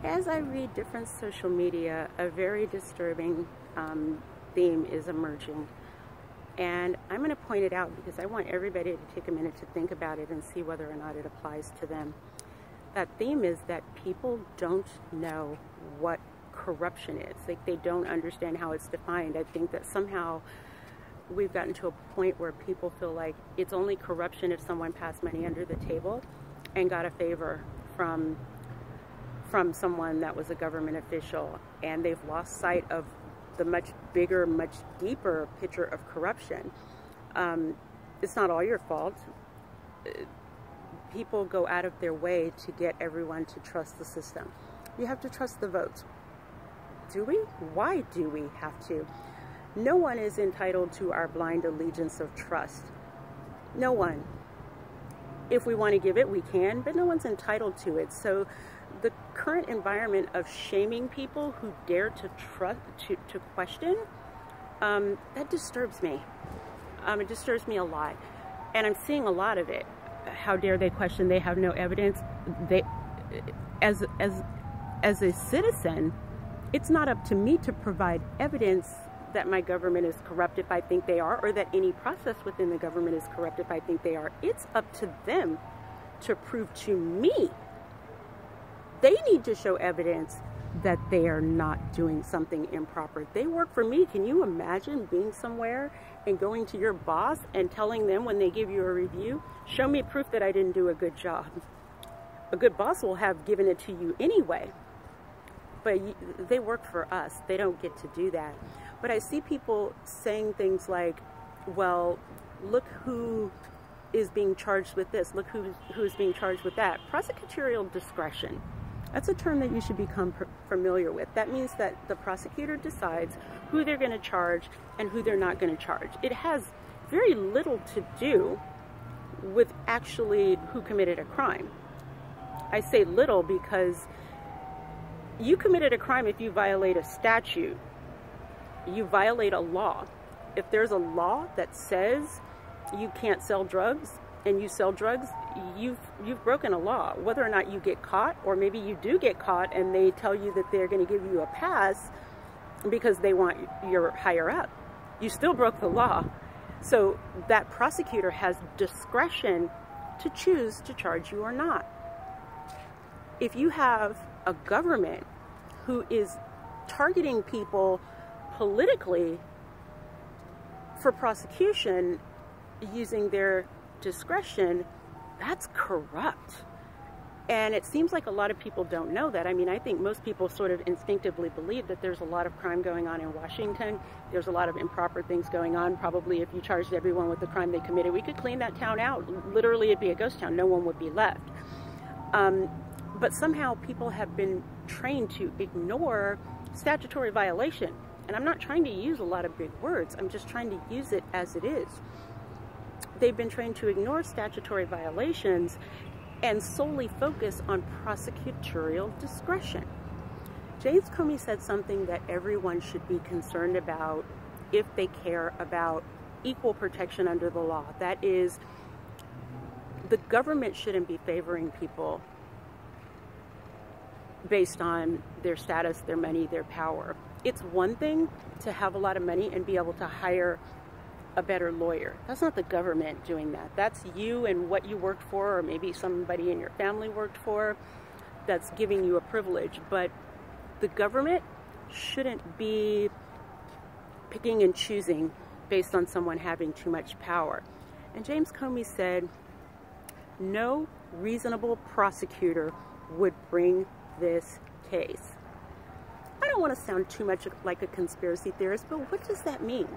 As I read different social media, a very disturbing theme is emerging. And I'm going to point it out because I want everybody to take a minute to think about it and see whether or not it applies to them. That theme is that people don't know what corruption is. Like, they don't understand how it's defined. I think that somehow we've gotten to a point where people feel like it's only corruption if someone passed money under the table and got a favor from someone that was a government official, and they've lost sight of the much bigger, much deeper picture of corruption. It's not all your fault. People go out of their way to get everyone to trust the system. You have to trust the votes. Do we? Why do we have to? No one is entitled to our blind allegiance of trust. No one. If we want to give it, we can, but no one's entitled to it. So the current environment of shaming people who dare to trust, to question, that disturbs me. It disturbs me a lot. And I'm seeing a lot of it. How dare they question? They have no evidence. They, as a citizen, it's not up to me to provide evidence that my government is corrupt if I think they are, or that any process within the government is corrupt if I think they are. It's up to them to prove to me. They need to show evidence that they are not doing something improper. They work for me. Can you imagine being somewhere and going to your boss and telling them when they give you a review, show me proof that I didn't do a good job? A good boss will have given it to you anyway. But they work for us. They don't get to do that. But I see people saying things like, well, look who is being charged with this. Look who is being charged with that. Prosecutorial discretion. That's a term that you should become familiar with. That means that the prosecutor decides who they're going to charge and who they're not going to charge. It has very little to do with actually who committed a crime. I say little because you committed a crime if you violate a statute. You violate a law. If there's a law that says you can't sell drugs and you sell drugs, you've broken a law. Whether or not you get caught, or maybe you do get caught and they tell you that they're going to give you a pass because they want your higher up, you still broke the law. So that prosecutor has discretion to choose to charge you or not. If you have a government who is targeting people politically for prosecution using their discretion, that's corrupt. And it seems like a lot of people don't know that. I mean, I think most people sort of instinctively believe that there's a lot of crime going on in Washington. There's a lot of improper things going on. Probably if you charged everyone with the crime they committed, we could clean that town out. Literally, it'd be a ghost town. No one would be left. But somehow people have been trained to ignore statutory violation. And I'm not trying to use a lot of big words. I'm just trying to use it as it is. They've been trained to ignore statutory violations and solely focus on prosecutorial discretion. James Comey said something that everyone should be concerned about if they care about equal protection under the law. That is, the government shouldn't be favoring people based on their status, their money, their power. It's one thing to have a lot of money and be able to hire a better lawyer. That's not the government doing that. That's you and what you worked for, or maybe somebody in your family worked for, that's giving you a privilege. But the government shouldn't be picking and choosing based on someone having too much power. And James Comey said, no reasonable prosecutor would bring this case. I don't want to sound too much like a conspiracy theorist, but what does that mean?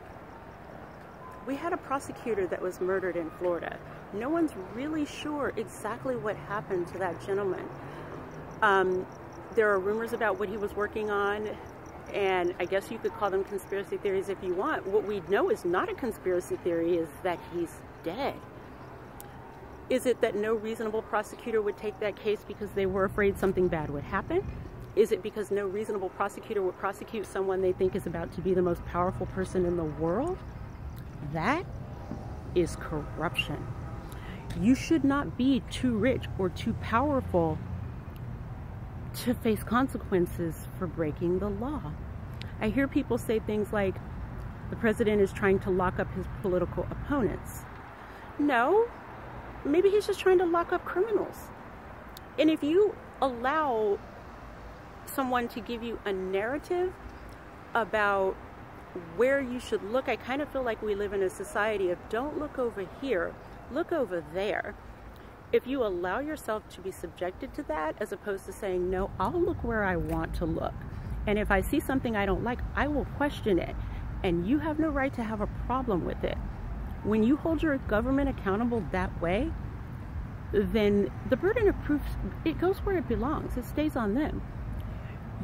We had a prosecutor that was murdered in Florida. No one's really sure exactly what happened to that gentleman. There are rumors about what he was working on, and I guess you could call them conspiracy theories if you want. What we know is not a conspiracy theory is that he's dead. Is it that no reasonable prosecutor would take that case because they were afraid something bad would happen? Is it because no reasonable prosecutor would prosecute someone they think is about to be the most powerful person in the world? That is corruption. You should not be too rich or too powerful to face consequences for breaking the law. I hear people say things like, the president is trying to lock up his political opponents. No, maybe he's just trying to lock up criminals. And if you allow someone to give you a narrative about where you should look, I kind of feel like we live in a society of don't look over here, look over there. If you allow yourself to be subjected to that, as opposed to saying, no, I'll look where I want to look. And if I see something I don't like, I will question it. And you have no right to have a problem with it. When you hold your government accountable that way, then the burden of proof, it goes where it belongs. It stays on them.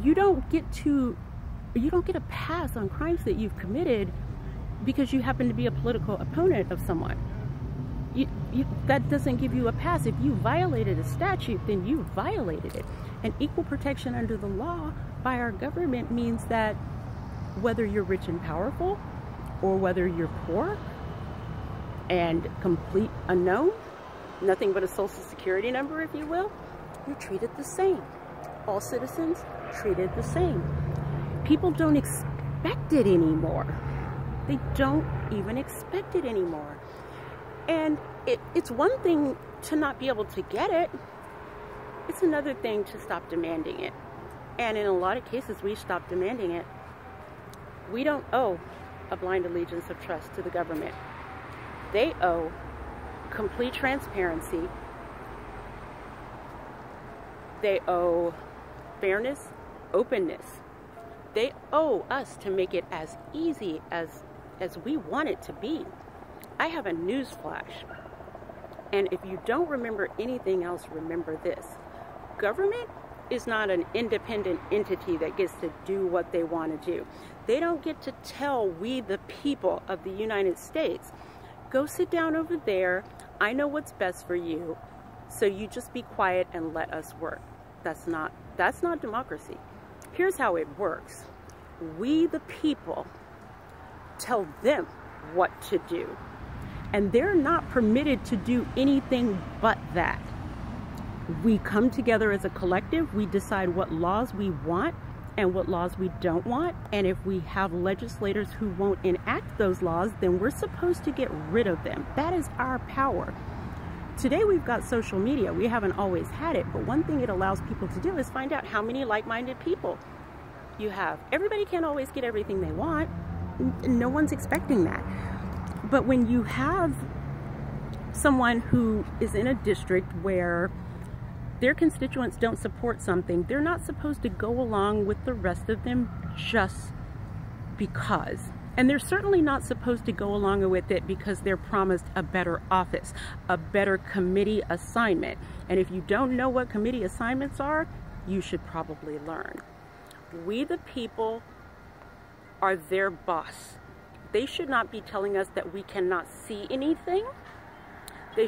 You don't get a pass on crimes that you've committed because you happen to be a political opponent of someone. That doesn't give you a pass. If you violated a statute, then you violated it. And equal protection under the law by our government means that whether you're rich and powerful or whether you're poor and complete unknown, nothing but a social security number, if you will, you're treated the same. All citizens treated the same. People don't expect it anymore. They don't even expect it anymore. And it's one thing to not be able to get it. It's another thing to stop demanding it. And in a lot of cases, we stop demanding it. We don't owe a blind allegiance of trust to the government. They owe complete transparency. They owe fairness, openness. They owe us to make it as easy as we want it to be. I have a news flash. And if you don't remember anything else, remember this. Government is not an independent entity that gets to do what they want to do. They don't get to tell we, the people of the United States, go sit down over there. I know what's best for you. So you just be quiet and let us work. That's not democracy. Here's how it works. We, the people, tell them what to do. And they're not permitted to do anything but that. We come together as a collective. We decide what laws we want and what laws we don't want. And if we have legislators who won't enact those laws, then we're supposed to get rid of them. That is our power. Today we've got social media. We haven't always had it, but one thing it allows people to do is find out how many like-minded people you have. Everybody can't always get everything they want. No one's expecting that. But when you have someone who is in a district where their constituents don't support something, they're not supposed to go along with the rest of them just because. And they're certainly not supposed to go along with it because they're promised a better office, a better committee assignment. And if you don't know what committee assignments are, you should probably learn. We, the people, are their boss. They should not be telling us that we cannot see anything. They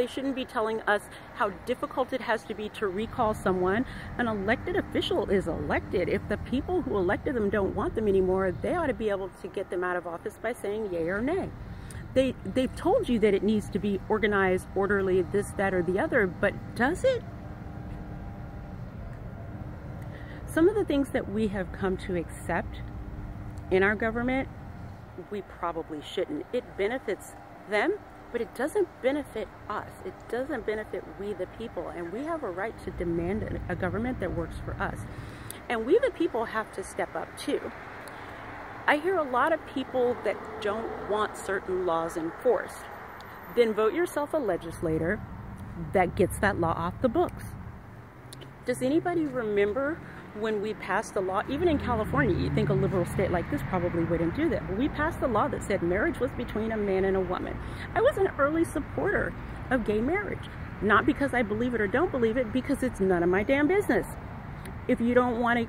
shouldn't be telling us how difficult it has to be to recall someone. An elected official is elected. If the people who elected them don't want them anymore, they ought to be able to get them out of office by saying yay or nay. They've told you that it needs to be organized, orderly, this, that, or the other, but does it? Some of the things that we have come to accept in our government, we probably shouldn't. It benefits them, but it doesn't benefit us. It doesn't benefit we the people, and we have a right to demand a government that works for us. And we the people have to step up too. I hear a lot of people that don't want certain laws enforced. Then vote yourself a legislator that gets that law off the books. Does anybody remember when we passed a law, even in California, you think a liberal state like this probably wouldn't do that, but we passed a law that said marriage was between a man and a woman. I was an early supporter of gay marriage, not because I believe it or don't believe it, because it's none of my damn business. If you don't want to